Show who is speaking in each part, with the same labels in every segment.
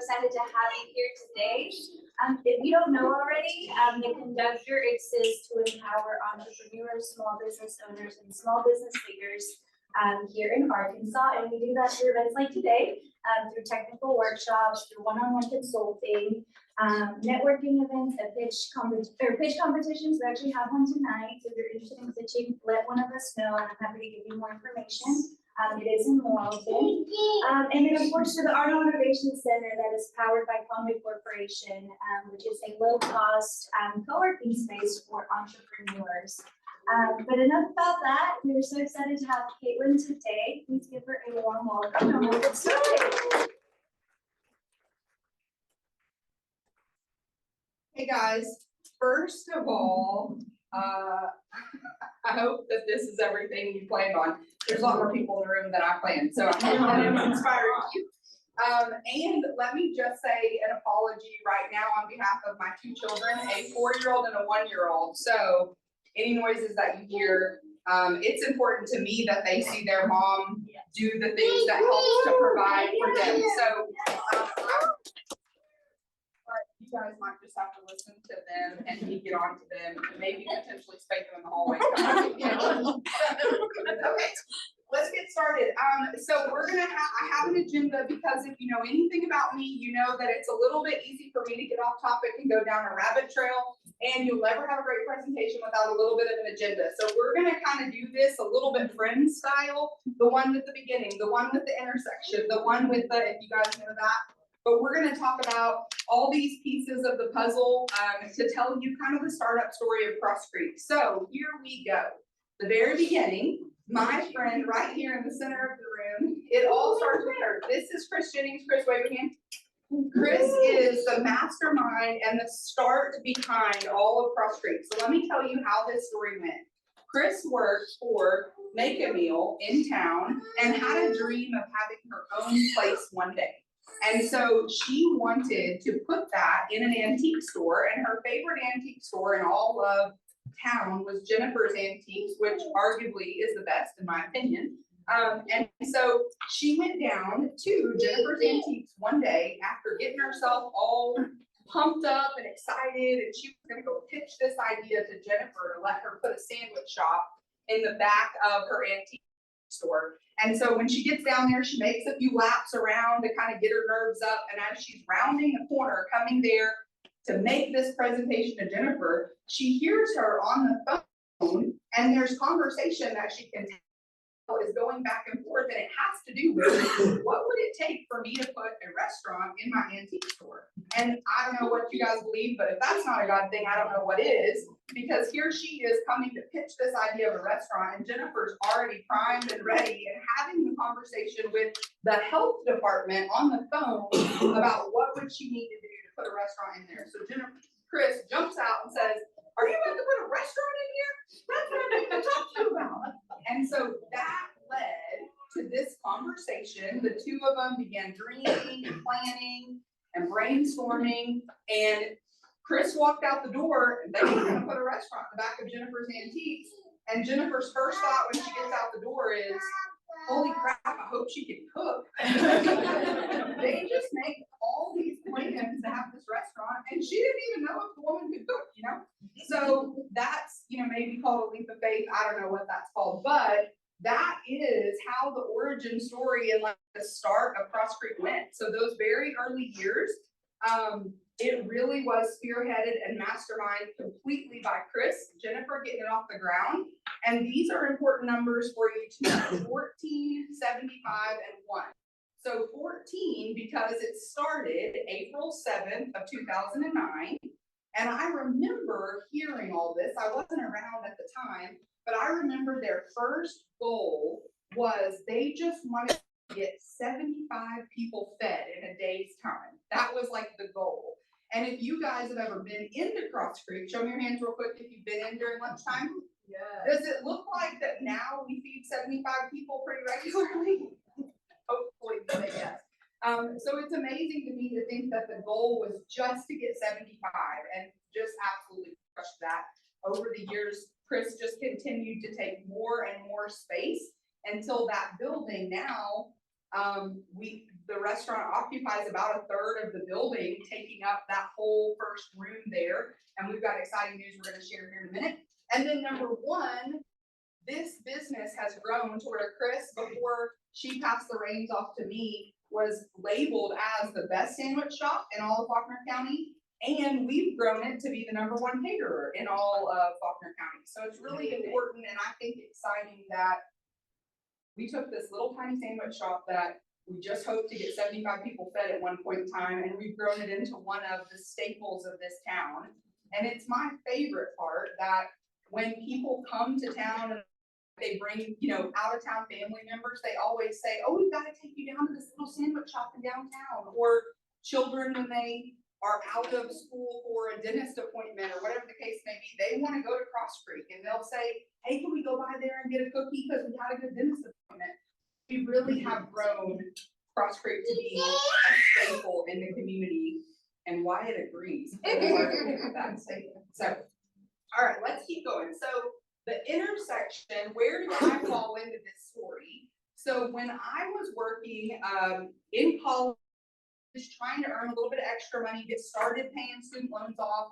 Speaker 1: excited to have you here today. If you don't know already, the Conductor exists to empower entrepreneurs, small business owners, and small business leaders here in Arkansas. And we do that through events like today, through technical workshops, through one-on-one consulting, networking events, and pitch competitions. We actually have one tonight. So if you're interested in pitching, let one of us know, and I'm happy to give you more information. It is in Morrilton. And then, of course, to the Arnold Innovation Center that is powered by Conway Corporation, which is a low-cost co-working space for entrepreneurs. But enough about that. We're so excited to have Caitlin today. Please give her a warm welcome and we'll get started.
Speaker 2: Hey guys, first of all, I hope that this is everything you planned on. There's a lot more people in the room than I planned, so I hope that it's inspiring you. And let me just say an apology right now on behalf of my two children, a 4-year-old and a 1-year-old. So any noises that you hear, it's important to me that they see their mom do the things that helps to provide for them. So you guys might just have to listen to them and me get on to them and maybe potentially spank them in the hallway. Okay, let's get started. So we're gonna I have an agenda because if you know anything about me, you know that it's a little bit easy for me to get off topic and go down a rabbit trail, and you'll never have a great presentation without a little bit of an agenda. So we're gonna kind of do this a little bit friend style, the one with the beginning, the one with the intersection, the one with the, if you guys know that. But we're going to talk about all these pieces of the puzzle to tell you kind of the startup story of Cross Creek. So here we go. The very beginning, my friend right here in the center of the room, it all starts with her. This is Chris Jennings. Chris, wave your hand. Chris is the mastermind and the start behind all of Cross Creek. So let me tell you how this story went. Chris worked for Make a Meal in town and had a dream of having her own place one day. And so she wanted to put that in an antique store, and her favorite antique store in all of town was Jennifer's Antiques, which arguably is the best in my opinion. And so she went down to Jennifer's Antiques one day after getting herself all pumped up and excited, and she was going to go pitch this idea to Jennifer to let her put a sandwich shop in the back of her antique store. And so when she gets down there, she makes a few laps around to kind of get her nerves up. And as she's rounding the corner, coming there to make this presentation to Jennifer, she hears her on the phone, and there's conversation that she can tell is going back and forth, and it has to do with what would it take for me to put a restaurant in my antique store? And I don't know what you guys believe, but if that's not a God thing, I don't know what is, because here she is coming to pitch this idea of a restaurant, and Jennifer's already primed and ready and having the conversation with the health department on the phone about what would she need to do to put a restaurant in there. So Chris jumps out and says, "Are you about to put a restaurant in here? That's what I'm going to talk to you about." And so that led to this conversation. The two of them began dreaming and planning and brainstorming. And Chris walked out the door, and they were going to put a restaurant in the back of Jennifer's Antiques. And Jennifer's first thought when she gets out the door is, "Holy crap, I hope she can cook." They just make all these plans to have this restaurant, and she didn't even know if the woman could cook, you know? So that's, maybe called a leap of faith. I don't know what that's called, but that is how the origin story and like the start of Cross Creek went. So those very early years, it really was spearheaded and masterminded completely by Chris, Jennifer getting it off the ground. And these are important numbers for you to know: 14, 75, and 1. So 14, because it started April 7th of 2009. And I remember hearing all this. I wasn't around at the time, but I remember their first goal was they just wanted to get 75 people fed in a day's time. That was like the goal. And if you guys have ever been into Cross Creek, show me your hands real quick if you've been in during lunchtime. Yeah. Does it look like that now we feed 75 people pretty regularly? Hopefully they say yes. So it's amazing to me to think that the goal was just to get 75, and just absolutely crushed that. Over the years, Chris just continued to take more and more space until that building now The restaurant occupies about a third of the building, taking up that whole first room there. And we've got exciting news we're gonna share here in a minute. And then number one, this business has grown to where Chris, before she passed the reins off to me, was labeled as the best sandwich shop in all of Faulkner County. And we've grown it to be the number one caterer in all of Faulkner County. So it's really important and I think exciting that we took this little tiny sandwich shop that we just hoped to get 75 people fed at one point in time, and we've grown it into one of the staples of this town. And it's my favorite part that when people come to town and they bring, out of town family members, they always say, oh, we've got to take you down to this little sandwich shop in downtown. Or children, when they are out of school for a dentist appointment or whatever the case may be, they want to go to Cross Creek and they'll say, hey, can we go by there and get a cookie because we had a good dentist appointment? We really have grown Cross Creek to be a staple in the community, and Wyatt agrees. That statement. So, all right, let's keep going. So the intersection, where did I fall into this story? So when I was working in college, trying to earn a little bit of extra money, get started paying student loans off,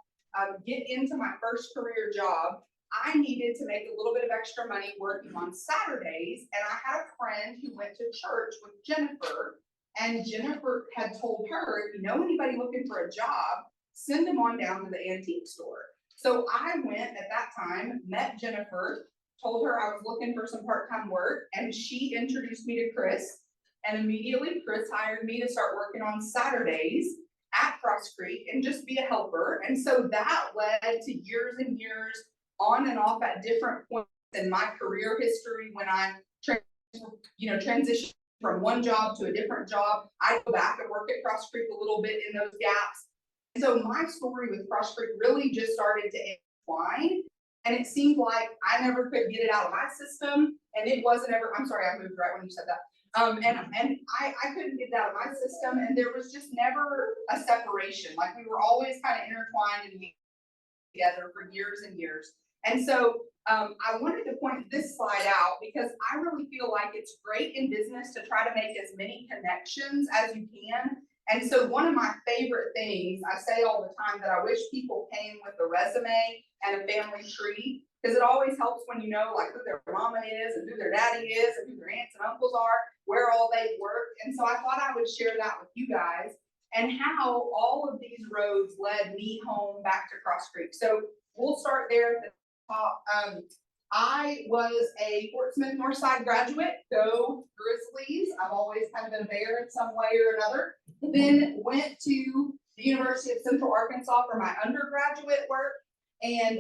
Speaker 2: get into my first career job, I needed to make a little bit of extra money working on Saturdays. And I had a friend who went to church with Jennifer, and Jennifer had told her, if you know anybody looking for a job, send them on down to the antique store. So I went at that time, met Jennifer, told her I was looking for some part-time work, and she introduced me to Chris. And immediately Chris hired me to start working on Saturdays at Cross Creek and just be a helper. And so that led to years and years on and off at different points in my career history. When I transitioned from one job to a different job, I go back and work at Cross Creek a little bit in those gaps. And so my story with Cross Creek really just started to entwine, and it seemed like I never could get it out of my system, and it wasn't ever, I'm sorry, I moved right when you said that. And I couldn't get it out of my system, and there was just never a separation. Like, we were always kind of intertwined and together for years and years. And so I wanted to point this slide out because I really feel like it's great in business to try to make as many connections as you can. And so one of my favorite things, I say all the time, that I wish people came with a resume and a family tree, because it always helps when you know like who their mama is and who their daddy is and who their aunts and uncles are, where all they work. And so I thought I would share that with you guys and how all of these roads led me home back to Cross Creek. So we'll start there at the top. I was a Fort Smith Northside graduate. Go Grizzlies. I've always kind of been a Bear in some way or another. Then went to the University of Central Arkansas for my undergraduate work. And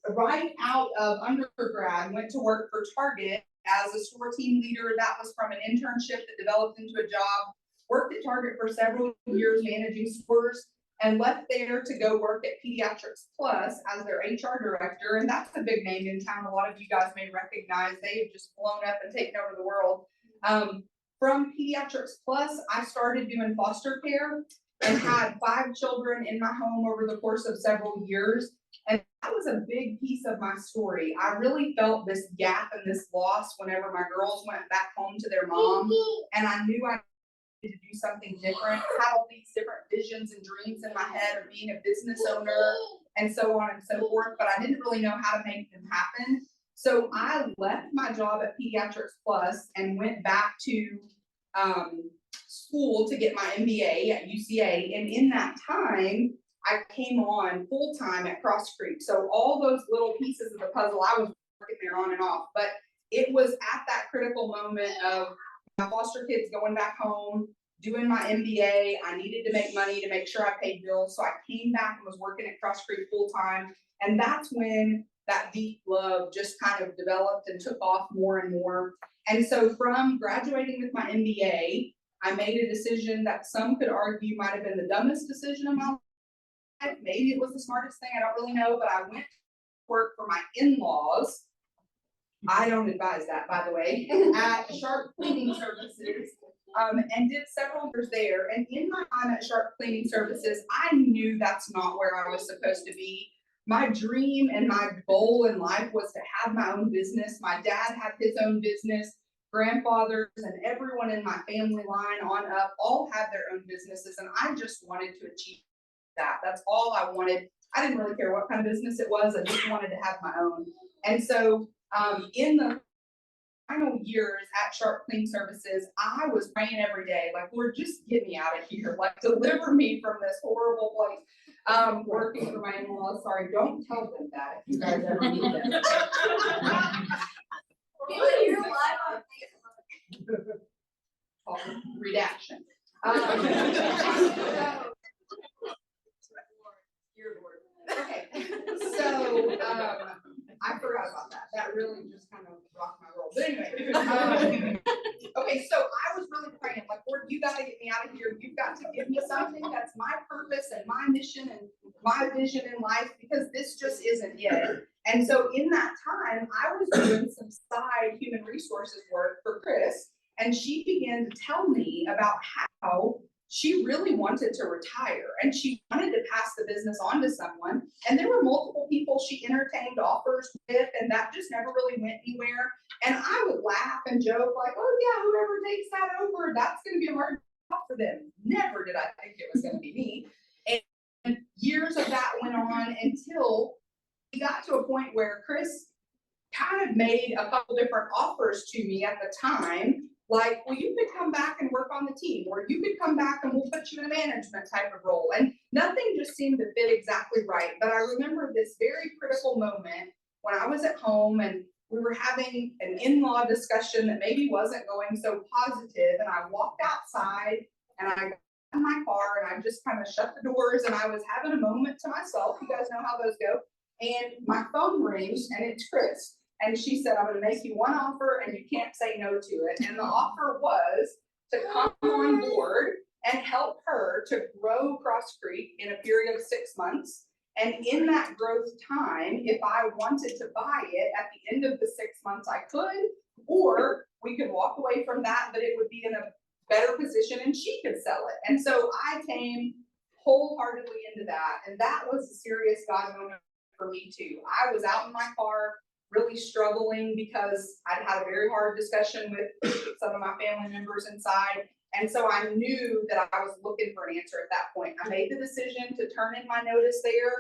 Speaker 2: right out of undergrad, went to work for Target as a store team leader. That was from an internship that developed into a job. Worked at Target for several years managing stores, and left there to go work at Pediatrics Plus as their HR director. And that's a big name in town. A lot of you guys may recognize. They have just blown up and taken over the world. From Pediatrics Plus, I started doing foster care and had 5 children in my home over the course of several years. And that was a big piece of my story. I really felt this gap and this loss whenever my girls went back home to their mom. And I knew I needed to do something different. I had all these different visions and dreams in my head of being a business owner and so on and so forth, but I didn't really know how to make them happen. So I left my job at Pediatrics Plus and went back to school to get my MBA at UCA. And in that time, I came on full time at Cross Creek. So all those little pieces of the puzzle, I was working there on and off. But it was at that critical moment of my foster kids going back home, doing my MBA. I needed to make money to make sure I paid bills. So I came back and was working at Cross Creek full time. And that's when that deep love just kind of developed and took off more and more. And so from graduating with my MBA, I made a decision that some could argue might have been the dumbest decision of my life. Maybe it was the smartest thing, I don't really know, but I went to work for my in-laws. I don't advise that, by the way, at Sharp Cleaning Services, and did several years there. And in my time at Sharp Cleaning Services, I knew that's not where I was supposed to be. My dream and my goal in life was to have my own business. My dad had his own business. grandfathers and everyone in my family line on up all had their own businesses, and I just wanted to achieve that. That's all I wanted. I didn't really care what kind of business it was. I just wanted to have my own. And so in the final years at Sharp Clean Services, I was praying every day, like, Lord, just get me out of here, like deliver me from this horrible place. Working for my in-laws. Sorry, don't tell them that if you guys ever meet them.
Speaker 1: You're live on Facebook.
Speaker 2: Redaction. Okay, so I forgot about that. That really just kind of rocked my world. But anyway, okay, so I was really praying, like, Lord, you got to get me out of here. You've got to give me something that's my purpose and my mission and my vision in life, because this just isn't it. And so in that time, I was doing some side human resources work for Chris, and she began to tell me about how she really wanted to retire and she wanted to pass the business on to someone. And there were multiple people she entertained offers with, and that just never really went anywhere. And I would laugh and joke like, oh yeah, whoever takes that over, that's going to be a hard job for them. Never did I think it was going to be me. And years of that went on until we got to a point where Chris kind of made a couple different offers to me at the time. Like, well, you could come back and work on the team, or you could come back and we'll put you in a management type of role. And nothing just seemed to fit exactly right. But I remember this very critical moment when I was at home and we were having an in-law discussion that maybe wasn't going so positive. And I walked outside and I got in my car and I just kind of shut the doors and I was having a moment to myself. You guys know how those go. And my phone rings and it's Chris. And she said, I'm going to make you one offer and you can't say no to it. And the offer was to come on board and help her to grow Cross Creek in a period of 6 months. And in that growth time, if I wanted to buy it at the end of the 6 months, I could, or we could walk away from that, but it would be in a better position and she could sell it. And so I came wholeheartedly into that. And that was a serious God moment for me too. I was out in my car, really struggling because I'd had a very hard discussion with some of my family members inside. And so I knew that I was looking for an answer at that point. I made the decision to turn in my notice there.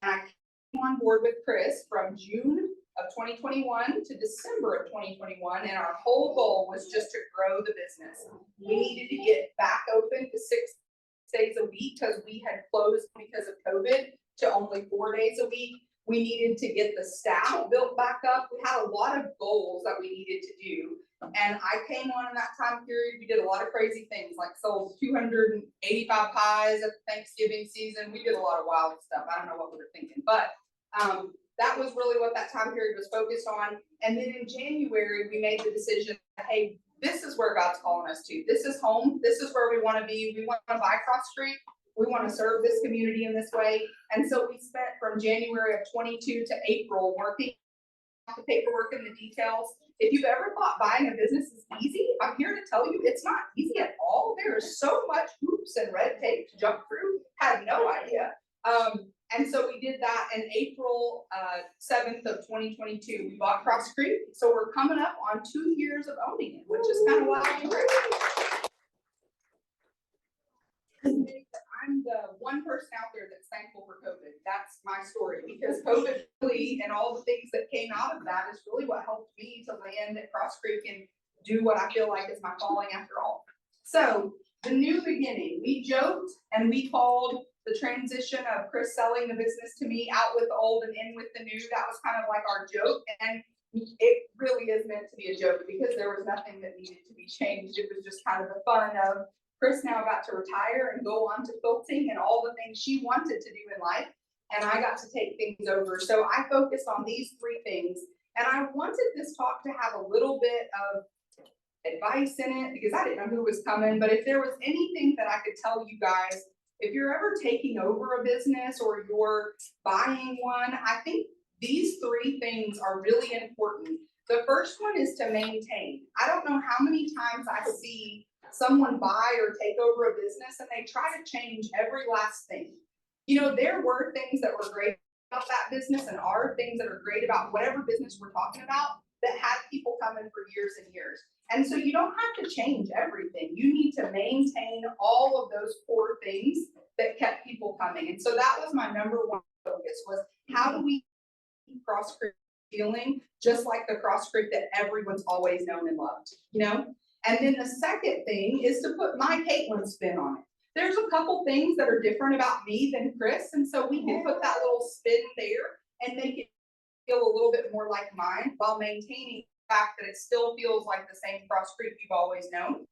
Speaker 2: And I came on board with Chris from June of 2021 to December of 2021. And our whole goal was just to grow the business. We needed to get back open to 6 days a week because we had closed because of COVID to only 4 days a week. We needed to get the staff built back up. We had a lot of goals that we needed to do. And I came on in that time period. We did a lot of crazy things, like sold 285 pies at Thanksgiving season. We did a lot of wild stuff. I don't know what we were thinking, but that was really what that time period was focused on. And then in January, we made the decision, hey, this is where God's calling us to. This is home. This is where we want to be. We want to buy Cross Creek. We want to serve this community in this way. And so we spent from January of 22 to April working on the paperwork and the details. If you've ever thought buying a business is easy, I'm here to tell you it's not easy at all. There is so much hoops and red tape to jump through. Had no idea. And so we did that in April 7th of 2022. We bought Cross Creek. So we're coming up on 2 years of owning it, which is kind of wild and great. I'm the one person out there that's thankful for COVID. That's my story, because COVID really, and all the things that came out of that is really what helped me to land at Cross Creek and do what I feel like is my calling after all. So the new beginning, we joked and we called the transition of Chris selling the business to me out with the old and in with the new. That was kind of like our joke. And it really is meant to be a joke because there was nothing that needed to be changed. It was just kind of the fun of Chris now got to retire and go on to quilting and all the things she wanted to do in life. And I got to take things over. So I focused on these 3 things. And I wanted this talk to have a little bit of advice in it because I didn't know who was coming. But if there was anything that I could tell you guys, if you're ever taking over a business or you're buying one, I think these 3 things are really important. The first one is to maintain. I don't know how many times I see someone buy or take over a business and they try to change every last thing. You know, there were things that were great about that business and are things that are great about whatever business we're talking about, that had people coming for years and years. And so you don't have to change everything. You need to maintain all of those core things that kept people coming. And so that was my number one focus, was how do we keep Cross Creek feeling just like the Cross Creek that everyone's always known and loved, you know? And then the second thing is to put my Caitlin spin on it. There's a couple things that are different about me than Chris, and so we can put that little spin there and make it feel a little bit more like mine while maintaining the fact that it still feels like the same Cross Creek you've always known.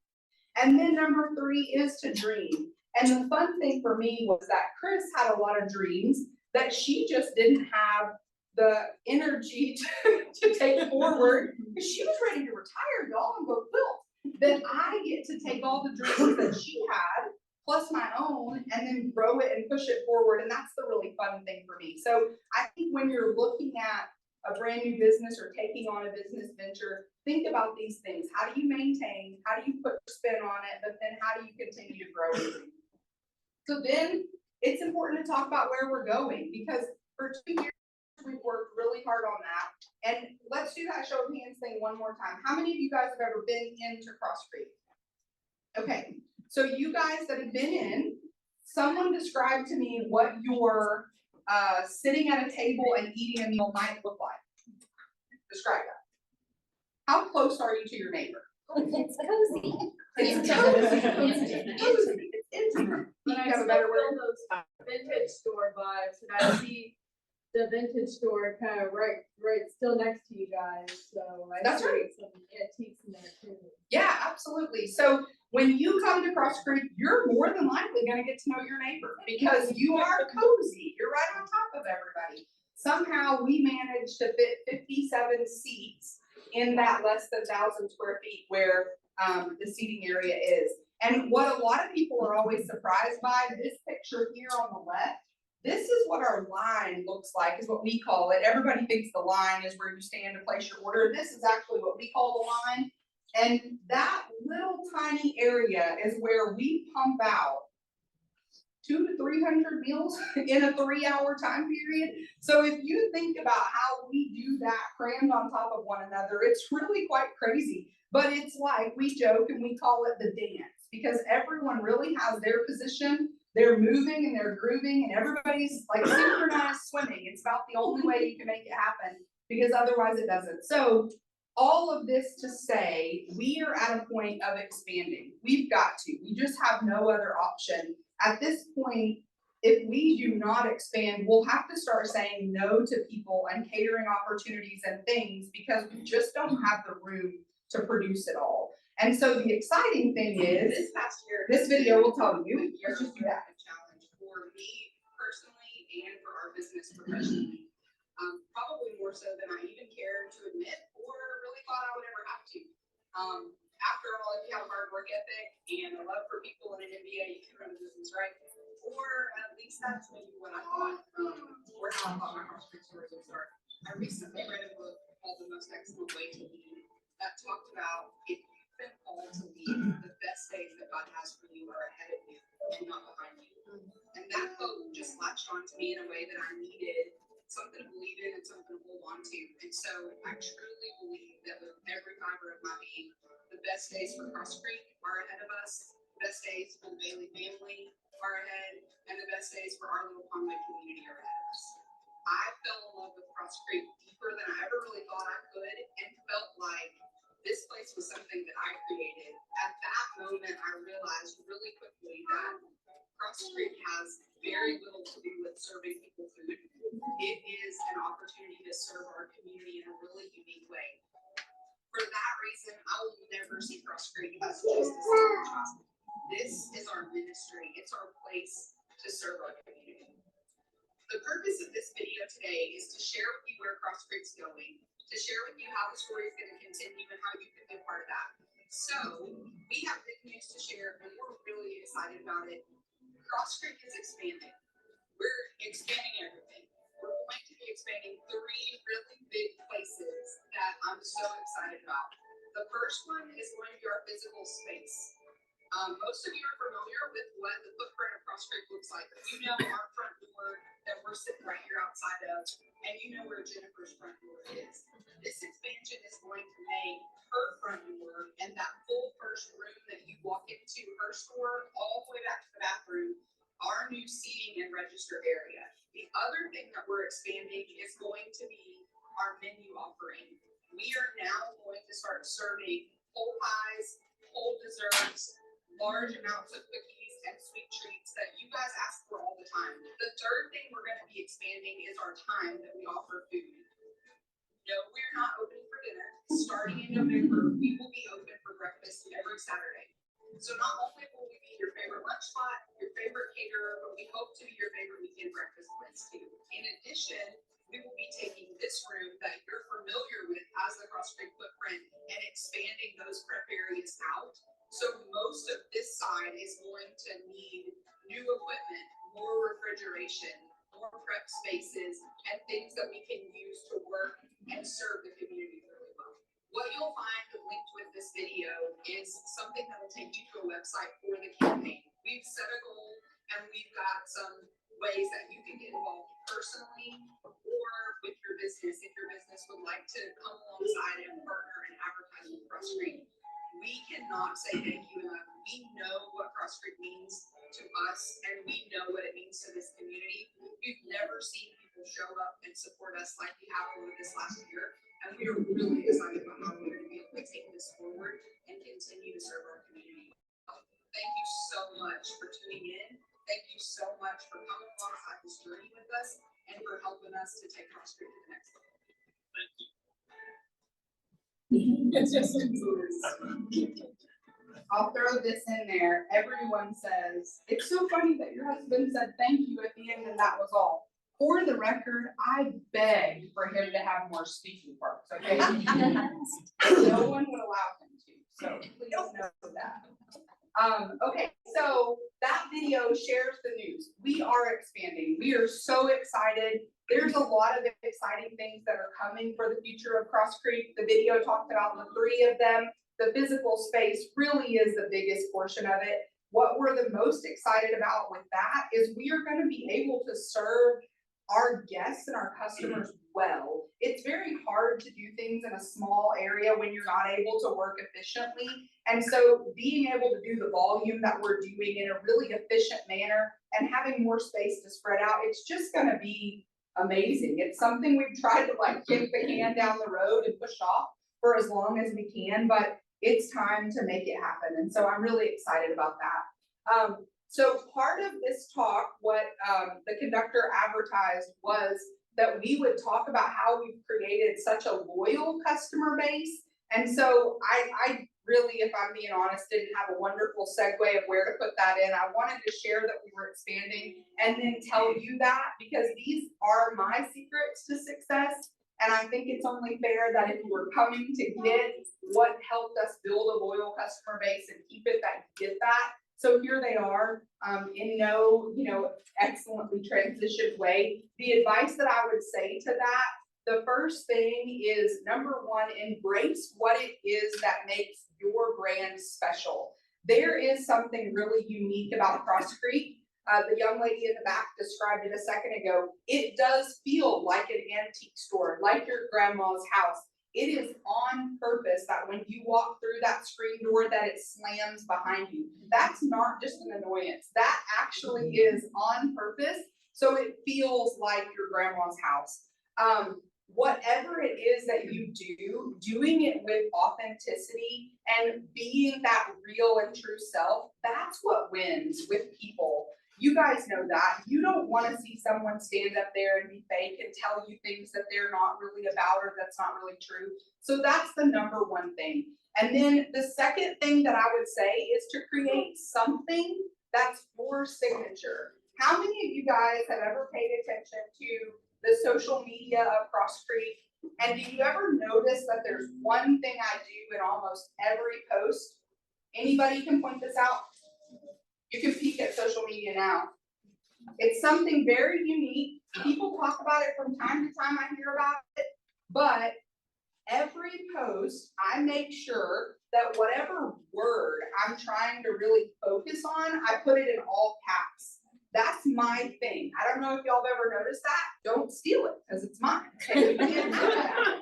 Speaker 2: And then number 3 is to dream. And the fun thing for me was that Chris had a lot of dreams that she just didn't have the energy to take forward, because she was ready to retire, y'all, and go quilt. Then I get to take all the dreams that she had, plus my own, and then grow it and push it forward. And that's the really fun thing for me. So I think when you're looking at a brand new business or taking on a business venture, think about these things. How do you maintain? How do you put your spin on it? But then how do you continue to grow it? So then it's important to talk about where we're going, because for 2 years, we've worked really hard on that. And let's do that show of hands thing one more time. How many of you guys have ever been into Cross Creek? Okay, so you guys that have been in, someone describe to me what your sitting at a table and eating a meal might look like. Describe that. How close are you to your neighbor?
Speaker 1: It's cozy.
Speaker 2: It's cozy. It's cozy. It's intimate.
Speaker 3: But
Speaker 2: You
Speaker 3: I
Speaker 2: have a
Speaker 3: still
Speaker 2: better
Speaker 3: feel
Speaker 2: word?
Speaker 3: those vintage store vibes, and I see the vintage store kind of right still next to you guys, so I
Speaker 2: That's
Speaker 3: see
Speaker 2: right.
Speaker 3: some antiques in there too.
Speaker 2: Yeah, absolutely. So when you come to Cross Creek, you're more than likely gonna get to know your neighbor, because you are cozy. You're right on top of everybody. Somehow we managed to fit 57 seats in that less than 1,000 square feet where the seating area is. And what a lot of people are always surprised by, this picture here on the left, this is what our line looks like, is what we call it. Everybody thinks the line is where you stand to place your order. This is actually what we call the line. And that little tiny area is where we pump out 200 to 300 meals in a 3-hour time period. So if you think about how we do that crammed on top of one another, it's really quite crazy. But it's like, we joke and we call it the dance, because everyone really has their position, they're moving and they're grooving, and everybody's like synchronized swimming. It's about the only way you can make it happen, because otherwise it doesn't. So all of this to say, we are at a point of expanding. We've got to. We just have no other option. At this point, if we do not expand, we'll have to start saying no to people and catering opportunities and things, because we just don't have the room to produce it all. And so the exciting thing is,
Speaker 4: This past year.
Speaker 2: this video will tell you, let's just do that.
Speaker 4: A challenge for me personally and for our business professionally. Probably more so than I even care to admit or really thought I would ever have to. After all, if you have a hard work ethic and a love for people in an MBA, you can run a business, right? Or at least that's maybe what I thought, or how I thought my Cross Creek story would start. I recently read a book called The Most Excellent Way to Lead that talked about, if you've been called to lead, the best days that God has for you are ahead of you and not behind you. And that quote just latched onto me in a way that I needed something to believe in and something to hold on to. And so I truly believe that with every fiber of my being, the best days for Cross Creek are ahead of us, the best days for the Bailey family are ahead, and the best days for our little Conway community are ahead of us. I fell in love with Cross Creek deeper than I ever really thought I could, and felt like this place was something that I created. At that moment, I realized really quickly that Cross Creek has very little to do with serving people food. It is an opportunity to serve our community in a really unique way. For that reason, I will never see Cross Creek as just a sandwich shop. This is our ministry. It's our place to serve our community. The purpose of this video today is to share with you where Cross Creek's going, to share with you how the story is going to continue and how you can be a part of that. So we have big news to share, and we're really excited about it. Cross Creek is expanding. We're expanding everything. We're going to be expanding 3 really big places that I'm so excited about. The first one is going to be our physical space. Most of you are familiar with what the footprint of Cross Creek looks like. You know our front door that we're sitting right here outside of. and you know where Jennifer's front door is. This expansion is going to make her front door and that full first room that you walk into her store all the way back to the bathroom, our new seating and register area. The other thing that we're expanding is going to be our menu offering. We are now going to start serving whole pies, whole desserts, large amounts of cookies and sweet treats that you guys ask for all the time. The third thing we're going to be expanding is our time that we offer food. No, we're not open for dinner. Starting in November, we will be open for breakfast every Saturday. So not only will we be your favorite lunch spot, your favorite caterer, but we hope to be your favorite weekend breakfast place too. In addition, we will be taking this room that you're familiar with as the Cross Creek footprint and expanding those prep areas out. So most of this side is going to need new equipment, more refrigeration, more prep spaces, and things that we can use to work and serve the community really well. What you'll find linked with this video is something that will take you to a website for the campaign. We've set a goal and we've got some ways that you can get involved personally or with your business if your business would like to come alongside and partner and advertise with Cross Creek. We cannot say thank you enough. We know what Cross Creek means to us and we know what it means to this community. We've never seen people show up and support us like we have over this last year. And we are really excited about how we're going to be able to take this forward and continue to serve our community. Thank you so much for tuning in. Thank you so much for coming alongside this journey with us and for helping us to take Cross Creek to the next level.
Speaker 2: I'll throw this in there. Everyone says, it's so funny that your husband said thank you at the end and that was all. For the record, I begged for him to have more speaking parts, okay? No one would allow him to, so please know that. Okay, so that video shares the news. We are expanding. We are so excited. There's a lot of exciting things that are coming for the future of Cross Creek. The video talked about the 3 of them. The physical space really is the biggest portion of it. What we're the most excited about with that is we are going to be able to serve our guests and our customers well. It's very hard to do things in a small area when you're not able to work efficiently. And so being able to do the volume that we're doing in a really efficient manner and having more space to spread out, it's just going to be amazing. It's something we've tried to like kick the can down the road and push off for as long as we can, but it's time to make it happen. And so I'm really excited about that. So part of this talk, what the conductor advertised was that we would talk about how we've created such a loyal customer base. And so I really, if I'm being honest, didn't have a wonderful segue of where to put that in. I wanted to share that we were expanding and then tell you that because these are my secrets to success. And I think it's only fair that if you were coming to get what helped us build a loyal customer base and keep it, that you get that. So here they are in no, excellently transitioned way. The advice that I would say to that, the first thing is number 1, embrace what it is that makes your brand special. There is something really unique about Cross Creek. The young lady in the back described it a second ago. It does feel like an antique store, like your grandma's house. It is on purpose that when you walk through that screen door that it slams behind you. That's not just an annoyance. That actually is on purpose. So it feels like your grandma's house. Whatever it is that you do, doing it with authenticity and being that real and true self, that's what wins with people. You guys know that. You don't want to see someone stand up there and be fake and tell you things that they're not really about or that's not really true. So that's the number 1 thing. And then the second thing that I would say is to create something that's your signature. How many of you guys have ever paid attention to the social media of Cross Creek? And do you ever notice that there's one thing I do in almost every post? Anybody can point this out? You can peek at social media now. It's something very unique. People talk about it from time to time. I hear about it, but every post, I make sure that whatever word I'm trying to really focus on, I put it in all caps. That's my thing. I don't know if y'all have ever noticed that. Don't steal it, because it's mine. Okay, you can't do that.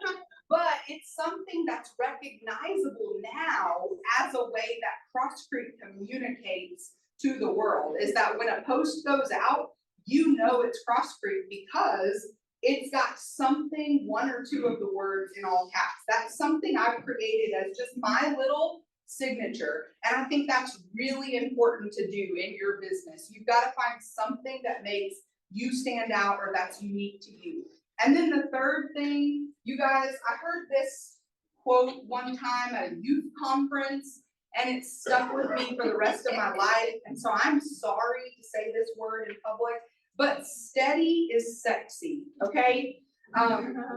Speaker 2: But it's something that's recognizable now as a way that Cross Creek communicates to the world, is that when a post goes out, you know it's Cross Creek because it's got something, one or two of the words in all caps. That's something I've created as just my little signature. And I think that's really important to do in your business. You've got to find something that makes you stand out or that's unique to you. And then the third thing, you guys, I heard this quote one time at a youth conference, and it stuck with me for the rest of my life. And so I'm sorry to say this word in public, but steady is sexy, okay?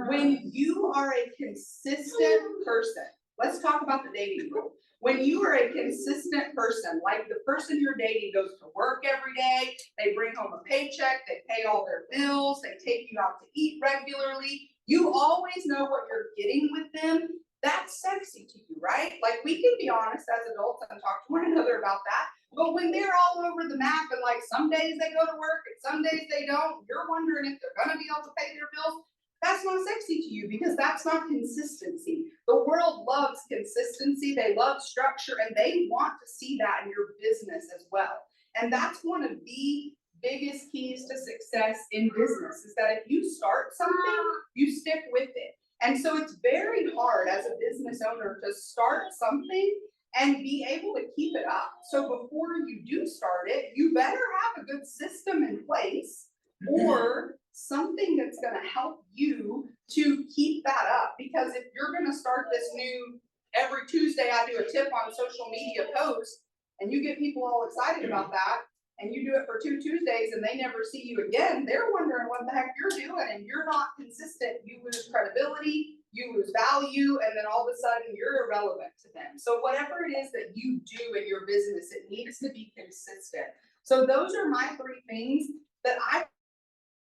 Speaker 2: When you are a consistent person, let's talk about the dating world. When you are a consistent person, like the person you're dating goes to work every day, they bring home a paycheck, they pay all their bills, they take you out to eat regularly, you always know what you're getting with them, that's sexy to you, right? Like, we can be honest as adults and talk to one another about that, but when they're all over the map and like some days they go to work and some days they don't, you're wondering if they're gonna be able to pay their bills, that's not sexy to you because that's not consistency. The world loves consistency, they love structure, and they want to see that in your business as well. And that's one of the biggest keys to success in business, is that if you start something, you stick with it. And so it's very hard as a business owner to start something and be able to keep it up. So before you do start it, you better have a good system in place or something that's gonna help you to keep that up. Because if you're gonna start this new, every Tuesday I do a tip on social media post, and you get people all excited about that, and you do it for 2 Tuesdays and they never see you again, they're wondering what the heck you're doing, and you're not consistent. You lose credibility, you lose value, and then all of a sudden you're irrelevant to them. So whatever it is that you do in your business, it needs to be consistent. So those are my 3 things that I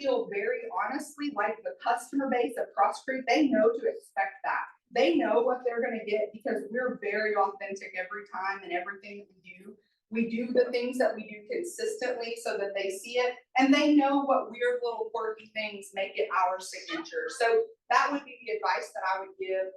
Speaker 2: feel very honestly like the customer base of Cross Creek, they know to expect that. They know what they're gonna get because we're very authentic every time and everything that we do. We do the things that we do consistently so that they see it, and they know what weird little quirky things make it our signature. So that would be the advice that I would give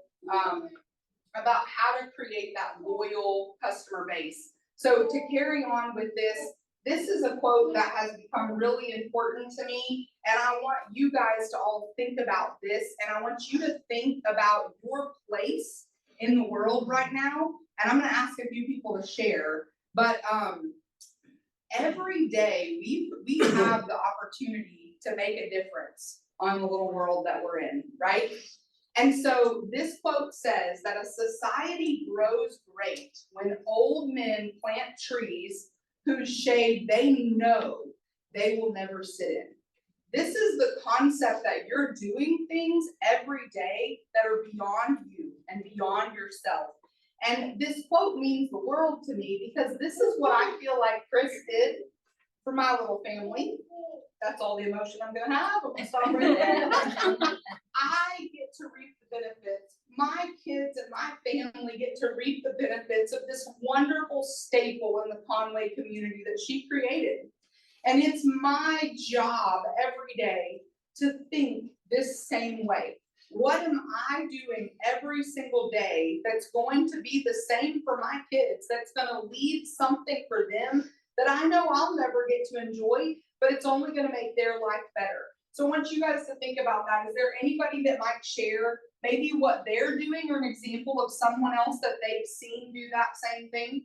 Speaker 2: about how to create that loyal customer base. So to carry on with this is a quote that has become really important to me, and I want you guys to all think about this, and I want you to think about your place in the world right now. And I'm gonna ask a few people to share, but every day we have the opportunity to make a difference on the little world that we're in, right? And so this quote says that a society grows great when old men plant trees whose shade they know they will never sit in. This is the concept that you're doing things every day that are beyond you and beyond yourself. And this quote means the world to me because this is what I feel like Chris did for my little family. That's all the emotion I'm gonna have. I'm gonna stop right there. I get to reap the benefits. My kids and my family get to reap the benefits of this wonderful staple in the Conway community that she created. And it's my job every day to think this same way. What am I doing every single day that's going to be the same for my kids, that's gonna leave something for them that I know I'll never get to enjoy, but it's only gonna make their life better? So I want you guys to think about that. Is there anybody that might share maybe what they're doing or an example of someone else that they've seen do that same thing?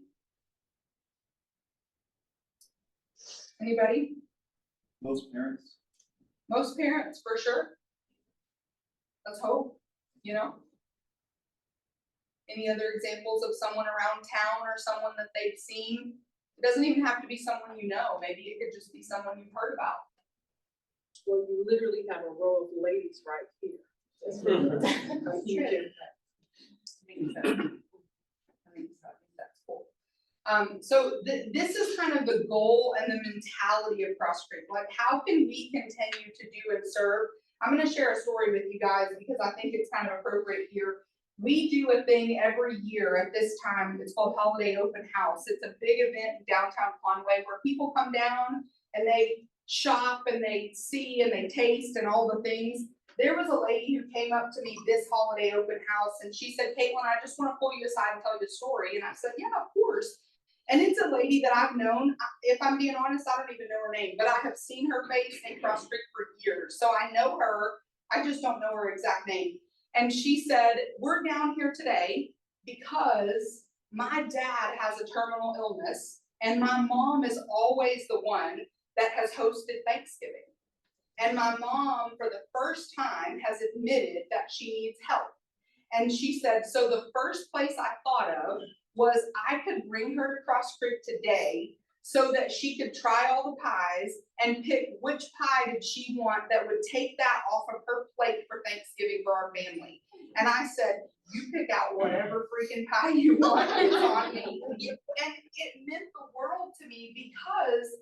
Speaker 2: Anybody?
Speaker 5: Most parents.
Speaker 2: Most parents, for sure. Let's hope, you know? Any other examples of someone around town or someone that they've seen? It doesn't even have to be someone you know. Maybe it could just be someone you've heard about.
Speaker 6: Well, you literally have a row of ladies right here. That's a huge impact.
Speaker 2: I think so. I think that's cool. So this is kind of the goal and the mentality of Cross Creek. Like, how can we continue to do and serve? I'm gonna share a story with you guys because I think it's kind of appropriate here. We do a thing every year at this time. It's called Holiday Open House. It's a big event in downtown Conway where people come down and they shop and they see and they taste and all the things. There was a lady who came up to me this holiday open house and she said, Caitlin, I just want to pull you aside and tell you a story. And I said, yeah, of course. And it's a lady that I've known. If I'm being honest, I don't even know her name, but I have seen her face in Cross Creek for years. So I know her. I just don't know her exact name. And she said, we're down here today because my dad has a terminal illness and my mom is always the one that has hosted Thanksgiving. And my mom, for the first time, has admitted that she needs help. And she said, so the first place I thought of was I could bring her to Cross Creek today so that she could try all the pies and pick which pie did she want that would take that off of her plate for Thanksgiving for our family. And I said, you pick out whatever freaking pie you want, it's on me. And it meant the world to me because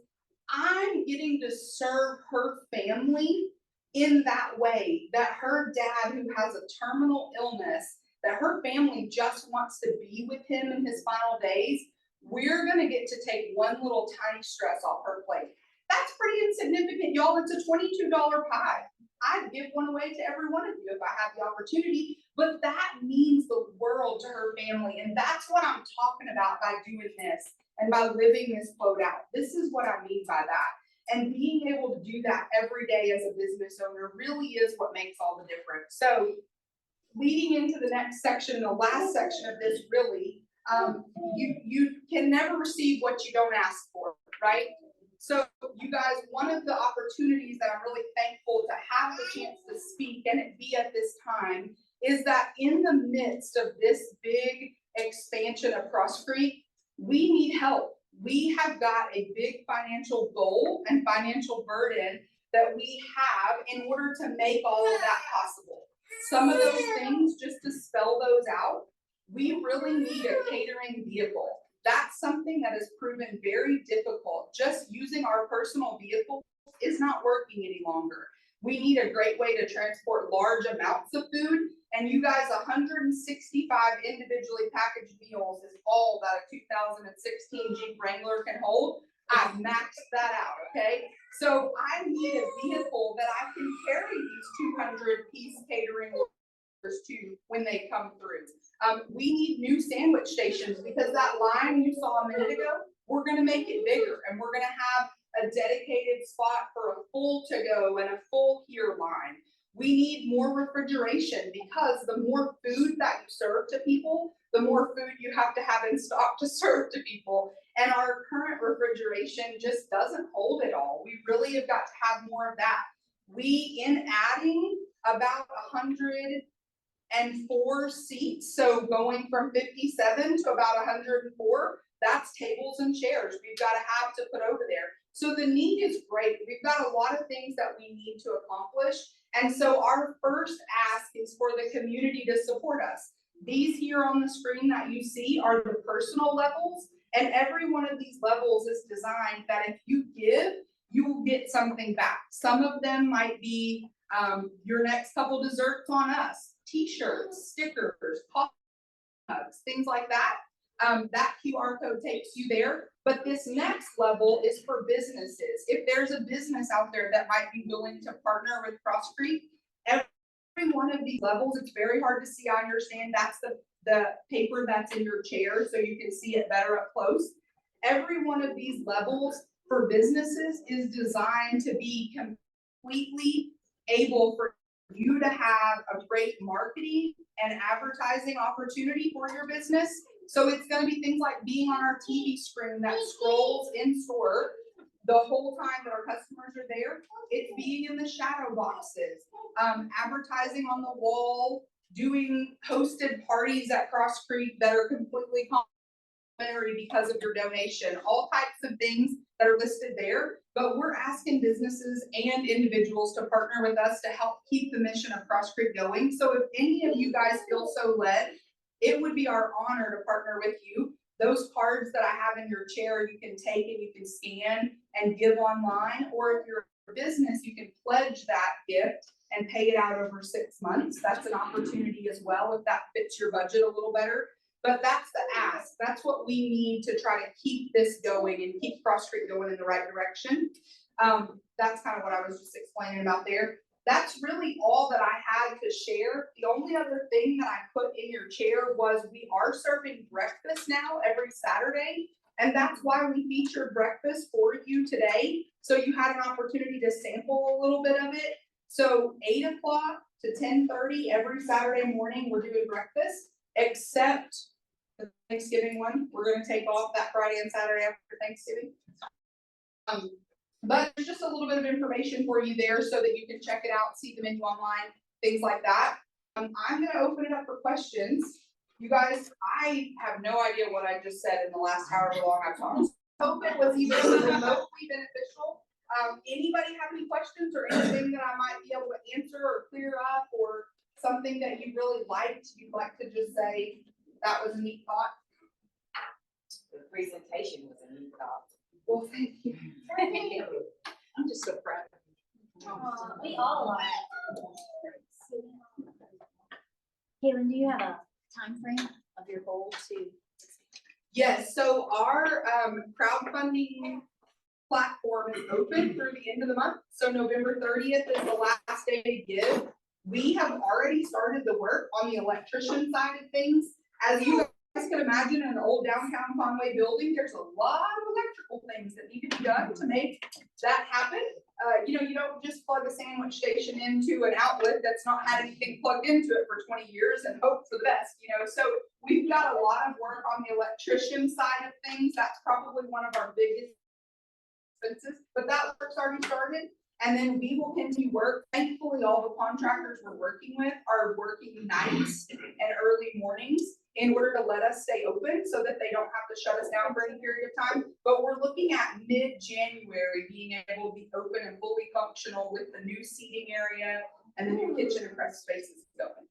Speaker 2: I'm getting to serve her family in that way, that her dad who has a terminal illness, that her family just wants to be with him in his final days. We're gonna get to take one little tiny stress off her plate. That's pretty insignificant, y'all. It's a $22 pie. I'd give one away to every one of you if I had the opportunity, but that means the world to her family. And that's what I'm talking about by doing this and by living this quote out. This is what I mean by that. And being able to do that every day as a business owner really is what makes all the difference. So leading into the next section, the last section of this really, you can never receive what you don't ask for, right? So you guys, one of the opportunities that I'm really thankful to have the chance to speak and it be at this time is that in the midst of this big expansion of Cross Creek, we need help. We have got a big financial goal and financial burden that we have in order to make all of that possible. Some of those things, just to spell those out, we really need a catering vehicle. That's something that has proven very difficult. Just using our personal vehicle is not working any longer. We need a great way to transport large amounts of food. And you guys, 165 individually packaged meals is all that a 2016 Jeep Wrangler can hold. I've maxed that out, okay? So I need a vehicle that I can carry these 200-piece catering orders to when they come through. We need new sandwich stations because that line you saw a minute ago, we're gonna make it bigger and we're gonna have a dedicated spot for a full to-go and a full here line. We need more refrigeration because the more food that you serve to people, the more food you have to have in stock to serve to people. And our current refrigeration just doesn't hold it all. We really have got to have more of that. We, in adding about 104 seats, so going from 57 to about 104, that's tables and chairs we've got to have to put over there. So the need is great. We've got a lot of things that we need to accomplish. And so our first ask is for the community to support us. These here on the screen that you see are the personal levels, and every one of these levels is designed that if you give, you will get something back. Some of them might be your next couple desserts on us, t-shirts, stickers, coffee mugs, things like that. That QR code takes you there. But this next level is for businesses. If there's a business out there that might be willing to partner with Cross Creek, every one of these levels, it's very hard to see, I understand, that's the paper that's in your chair so you can see it better up close. Every one of these levels for businesses is designed to be completely able for you to have a great marketing and advertising opportunity for your business. So it's going to be things like being on our TV screen that scrolls in store the whole time that our customers are there. It's being in the shadow boxes, advertising on the wall, doing hosted parties at Cross Creek that are completely complimentary because of your donation, all types of things that are listed there. But we're asking businesses and individuals to partner with us to help keep the mission of Cross Creek going. So if any of you guys feel so led, it would be our honor to partner with you. Those cards that I have in your chair, you can take and you can scan and give online, or if you're a business, you can pledge that gift and pay it out over 6 months. That's an opportunity as well if that fits your budget a little better. But that's the ask. That's what we need to try to keep this going and keep Cross Street going in the right direction. That's kind of what I was just explaining about there. That's really all that I had to share. The only other thing that I put in your chair was we are serving breakfast now every Saturday. And that's why we featured breakfast for you today. So you had an opportunity to sample a little bit of it. So 8 o'clock to 10:30 every Saturday morning, we're doing breakfast, except the Thanksgiving one. We're gonna take off that Friday and Saturday after Thanksgiving. But there's just a little bit of information for you there so that you can check it out, see the menu online, things like that. I'm gonna open it up for questions. You guys, I have no idea what I just said in the last however long I've talked. Hope it was even remotely beneficial. Anybody have any questions or anything that I might be able to answer or clear up, or something that you really liked, you'd like to just say, that was a neat thought?
Speaker 7: The presentation was a neat thought.
Speaker 2: Well, thank you.
Speaker 6: I'm just so proud.
Speaker 1: We all are. Caitlin, do you have a time frame of your goal to?
Speaker 2: Yes, so our crowdfunding platform is open through the end of the month. So November 30th is the last day to give. We have already started the work on the electrician side of things. As you guys can imagine, in an old downtown Conway building, there's a lot of electrical things that need to be done to make that happen. You don't just plug a sandwich station into an outlet that's not had anything plugged into it for 20 years and hope for the best, So we've got a lot of work on the electrician side of things. That's probably one of our biggest expenses, but that work's already started. And then we will continue work. Thankfully, all the contractors we're working with are working nights and early mornings in order to let us stay open so that they don't have to shut us down for any period of time. But we're looking at mid-January being able to be open and fully functional with the new seating area and the new kitchen and press spaces going.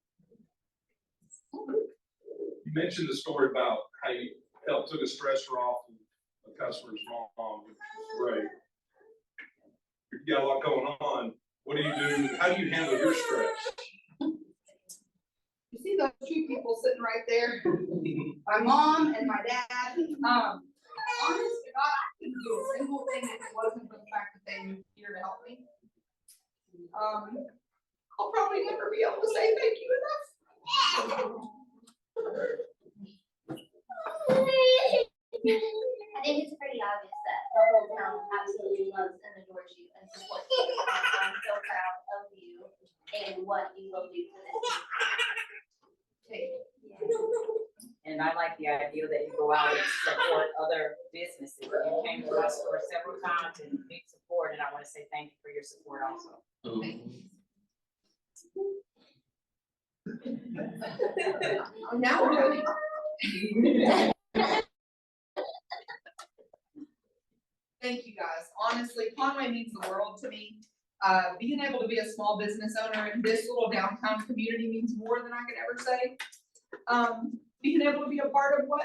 Speaker 8: You mentioned the story about how you helped took a stressor off a customer's mom, which is great. You got a lot going on. What do you do? How do you handle your stress?
Speaker 2: You see those two people sitting right there? My mom and my dad. Honest to God, I couldn't do a single thing if it wasn't for the fact that they were here to help me. I'll probably never be able to say thank you enough.
Speaker 1: I think it's pretty obvious that the whole town absolutely loves and adores you and supports you. I'm so proud of you and what you will do for this community.
Speaker 7: And I like the idea that you go out and support other businesses. You came to our store several times and big support, and I want to say thank you for your support also.
Speaker 2: Now we're really. Thank you guys. Honestly, Conway means the world to me. Being able to be a small business owner in this little downtown community means more than I could ever say. Being able to be a part of what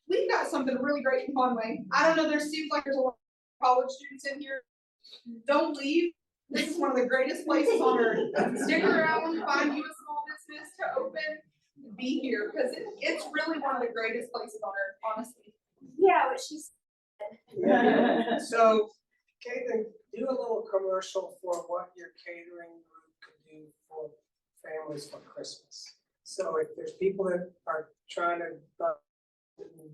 Speaker 2: we've got something really great in Conway. I don't know, there seems like there's a lot of college students in here. Don't leave. This is one of the greatest places on earth. Stick around, find you a small business to open, be here, because it's really one of the greatest places on earth, honestly.
Speaker 1: Yeah, what she's.
Speaker 9: So, Caitlin, do a little commercial for what your catering group could do for families for Christmas. So if there's people that are trying to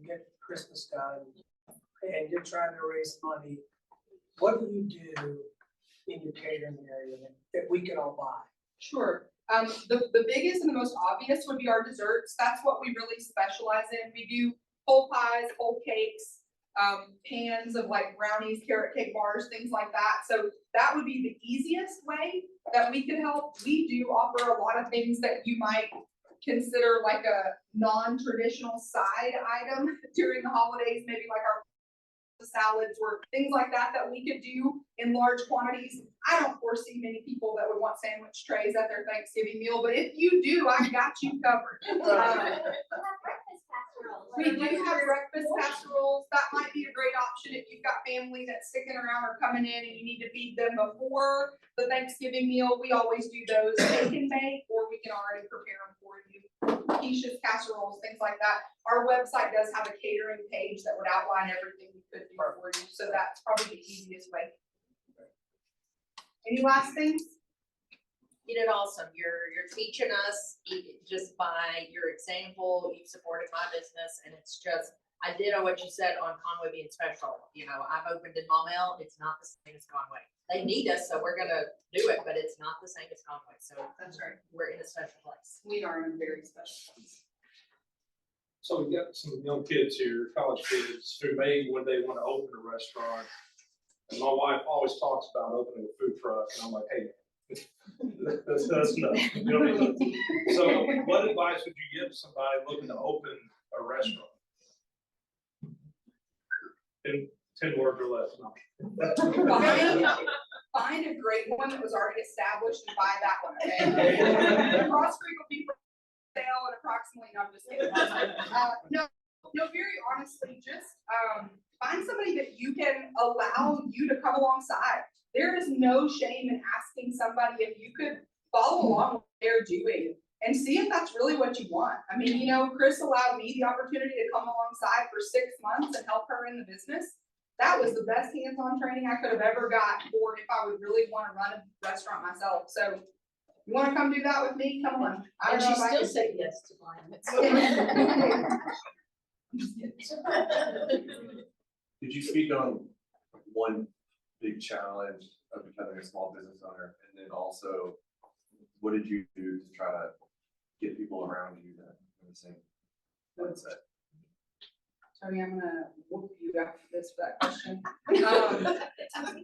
Speaker 9: get Christmas done and you're trying to raise money, what do you do in your catering area that we can all buy?
Speaker 2: Sure. The biggest and the most obvious would be our desserts. That's what we really specialize in. We do whole pies, whole cakes, pans of like brownies, carrot cake bars, things like that. So that would be the easiest way that we could help. We do offer a lot of things that you might consider like a non-traditional side item during the holidays, maybe like our salads or things like that we could do in large quantities. I don't foresee many people that would want sandwich trays at their Thanksgiving meal, but if you do, I got you covered. We do have breakfast casseroles. That might be a great option if you've got family that's sticking around or coming in and you need to feed them before the Thanksgiving meal. We always do those. They can make, or we can already prepare them for you. quiches, casseroles, things like that. Our website does have a catering page that would outline everything we could do for you, so that's probably the easiest way. Any last things?
Speaker 10: You did awesome. You're teaching us just by your example. You've supported my business, and it's just, I did what you said on Conway being special. You know, I've opened in Maumelle. It's not the same as Conway. They need us, so we're gonna do it, but it's not the same as Conway. So
Speaker 2: That's right.
Speaker 10: we're in a special place.
Speaker 2: We are in a very special place.
Speaker 8: So we've got some young kids here, college kids, who may one day want to open a restaurant. And my wife always talks about opening a food truck, and I'm like, hey, that's no. You know what I mean? So what advice would you give somebody looking to open a restaurant? In 10 words or less, no.
Speaker 2: Find a great one that was already established and buy that one, okay? Cross Creek will be for sale in approximately, no, I'm just kidding. No, very honestly, just, find somebody that you can allow you to come alongside. There is no shame in asking somebody if you could follow along what they're doing and see if that's really what you want. I mean, you know, Chris allowed me the opportunity to come alongside for 6 months and help her in the business. That was the best hands-on training I could have ever got for if I would really want to run a restaurant myself. So you want to come do that with me? Come on. I
Speaker 10: And
Speaker 2: don't know
Speaker 10: she
Speaker 2: if I
Speaker 10: still
Speaker 2: can
Speaker 10: said yes to mine.
Speaker 5: Could you speak on one big challenge of becoming a small business owner? And then also, what did you do to try to get people around you that have the same mindset?
Speaker 2: Tony, I'm gonna whoop you after this for that question.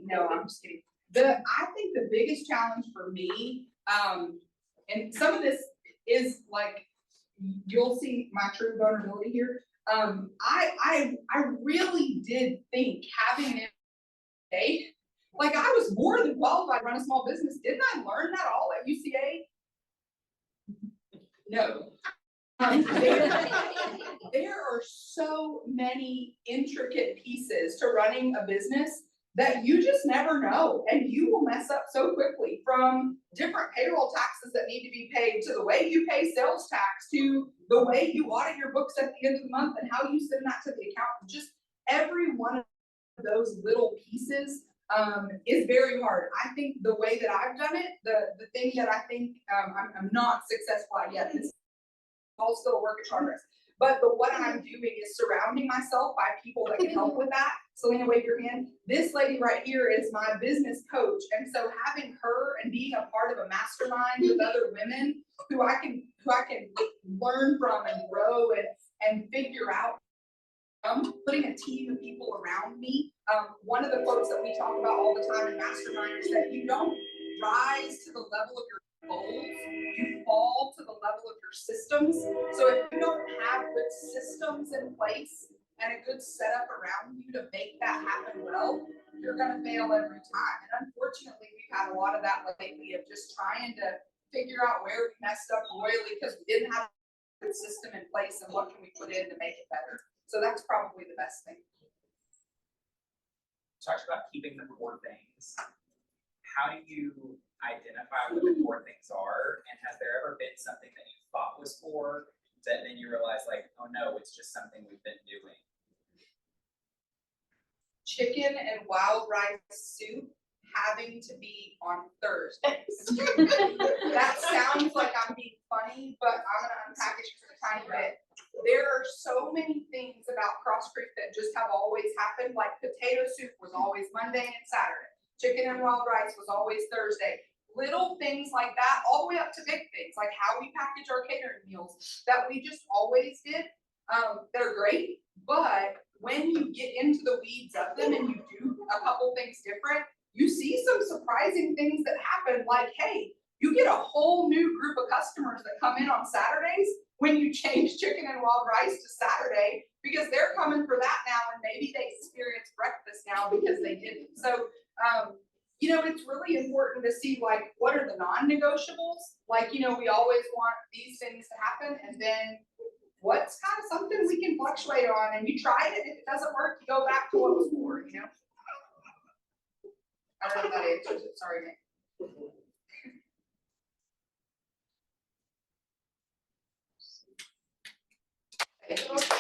Speaker 2: No, I'm just kidding. I think the biggest challenge for me, and some of this is like, you'll see my true vulnerability here. I really did think having an MBA, like I was more than qualified to run a small business. Didn't I learn that all at UCA? No. There are so many intricate pieces to running a business that you just never know, and you will mess up so quickly, from different payroll taxes that need to be paid, to the way you pay sales tax, to the way you audit your books at the end of the month and how you send that to the accountant. Just every one of those little pieces is very hard. I think the way that I've done it, the thing that I think I'm not successful at yet, is all still a work in progress. But what I'm doing is surrounding myself by people that can help with that. Selena, wave your hand. This lady right here is my business coach. And so having her and being a part of a mastermind with other women who I can learn from and grow and figure out, putting a team of people around me. One of the quotes that we talk about all the time in mastermind is that you don't rise to the level of your goals, you fall to the level of your systems. So if you don't have good systems in place and a good setup around you to make that happen well, you're gonna fail every time. And unfortunately, we've had a lot of that lately, of just trying to figure out where we messed up royally because we didn't have a good system in place, and what can we put in to make it better. So that's probably the best thing.
Speaker 11: Talked about keeping the core things. How do you identify what the core things are? And has there ever been something that you thought was core that then you realize, like, oh no, it's just something we've been doing?
Speaker 2: Chicken and wild rice soup having to be on Thursdays. That sounds like I'm being funny, but I'm gonna unpack it just a tiny bit. There are so many things about Cross Creek that just have always happened. Like potato soup was always Monday and Saturday. Chicken and wild rice was always Thursday. Little things like that, all the way up to big things, like how we package our catering meals, that we just always did. They're great, but when you get into the weeds of them and you do a couple things different, you see some surprising things that happen. Like, hey, you get a whole new group of customers that come in on Saturdays when you change chicken and wild rice to Saturday, because they're coming for that now, and maybe they experience breakfast now because they didn't. So, you know, it's really important to see, like, what are the non-negotiables? Like, you know, we always want these things to happen, and then what's kind of something we can fluctuate on, and you try it, if it doesn't work, you go back to what was before, you know? I don't know if that answers it, sorry, Nick. Okay.